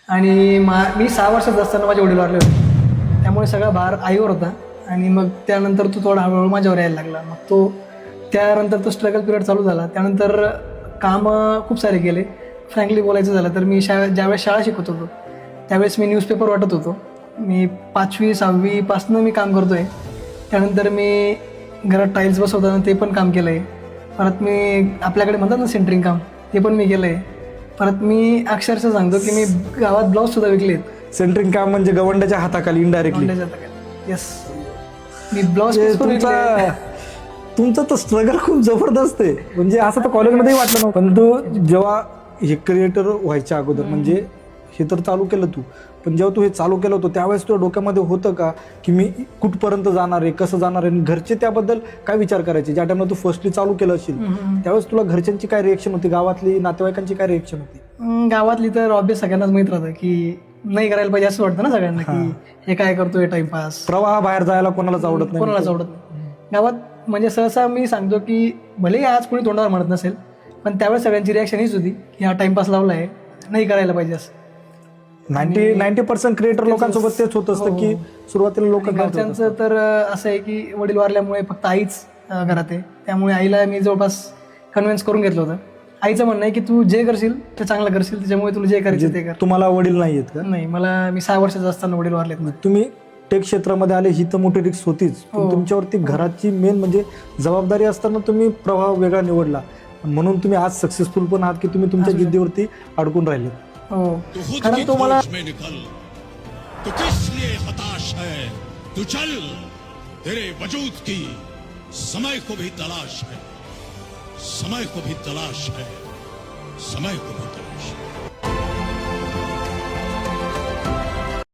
आणि मी 6 वर्षात असताना माझे वडील वारले होते, त्यामुळे सगळा भार आईवर होता. आणि मग त्यानंतर तो थोडा हळूहळू माझ्यावर यायला लागला. मग त्यानंतर तो स्ट्रगल पिरियड चालू झाला. त्यानंतर कामं खूप सारे केले. फ्रँकली बोलायचं झालं तर मी ज्यावेळेस शाळा शिकत होतो त्यावेळेस मी न्यूजपेपर वाटत होतो. मी 5वी 6वी पासनं मी काम करतो आहे. त्यानंतर मी घरात टाईल्स बसवताना ते पण काम केलं आहे. परत मी आपल्याकडे म्हणतात ना सेंटरिंग काम, ते पण मी केलं आहे. परत मी अक्षरशः सांगतो की मी गावात ब्लाऊजसुद्धा विकले आहेत. सेंटरिंग काम म्हणजे गवंड्याच्या हाताखाली इनडायरेक्टली. येस, मी ब्लाऊज तुमचं तर स्ट्रगल खूप जबरदस्त आहे. म्हणजे असं तर कॉलेजमध्येही वाटलं नव्हतं. पण तू जेव्हा हे क्रिएटर व्हायच्या अगोदर म्हणजे हे तर चालू केलं तू, पण जेव्हा तू हे चालू केलं होतं त्यावेळेस तुझ्या डोक्यामध्ये होतं का की मी कुठपर्यंत जाणार आहे, कसं जाणार आहे, घरचे त्याबद्दल काय विचार करायचे? ज्या टाइमला तू फर्स्टली चालू केलं असेल त्यावेळेस तुला घरच्यांची काय रिएक्शन होती, गावातली नातेवाईकांची काय रिएक्शन होती? गावातली तर ऑब्वियस सगळ्यांनाच माहीत राहतं की नाही करायला पाहिजे असं वाटतं ना सगळ्यांना की हे काय करतोय टाइमपास. प्रवाह बाहेर जायला कोणालाच आवडत नाही. कोणालाच आवडत नाही गावात. म्हणजे सहसा मी सांगतो की भले आज कोणी तोंडावर म्हणत नसेल, पण त्यावेळेस सगळ्यांची रिॲक्शन हीच होती की हा टाइमपास लावला आहे, नाही करायला पाहिजे असं. 90% क्रिएटर लोकांसोबत तेच होत असतं की सुरुवातीला लोक. घरच्यांचं तर असं आहे की वडील वारल्यामुळे फक्त आईच घरात आहे, त्यामुळे आईला मी जवळपास कन्व्हिन्स करून घेतलं होतं. आईचं म्हणणं आहे की तू जे करशील ते चांगलं करशील, त्याच्यामुळे तुला जे करायचं ते कर. तुम्हाला वडील नाही आहेत का? नाही, मी 6 वर्षाचा असताना वडील वारलेत. तुम्ही टेक क्षेत्रामध्ये आले ही तर मोठी रिस्क होतीच, पण तुमच्यावरती घराची मेन म्हणजे जबाबदारी असताना तुम्ही प्रवाह वेगळा निवडला, म्हणून तुम्ही आज सक्सेसफुल पण आहात की तुम्ही तुमच्या जिद्दीवरती अडकून राहिले. हो, कारण तो मला तो किस लिए हताश है, तू चल, तेरे वजूद की समय को भी तलाश है, समय को भी तलाश है, समय को भी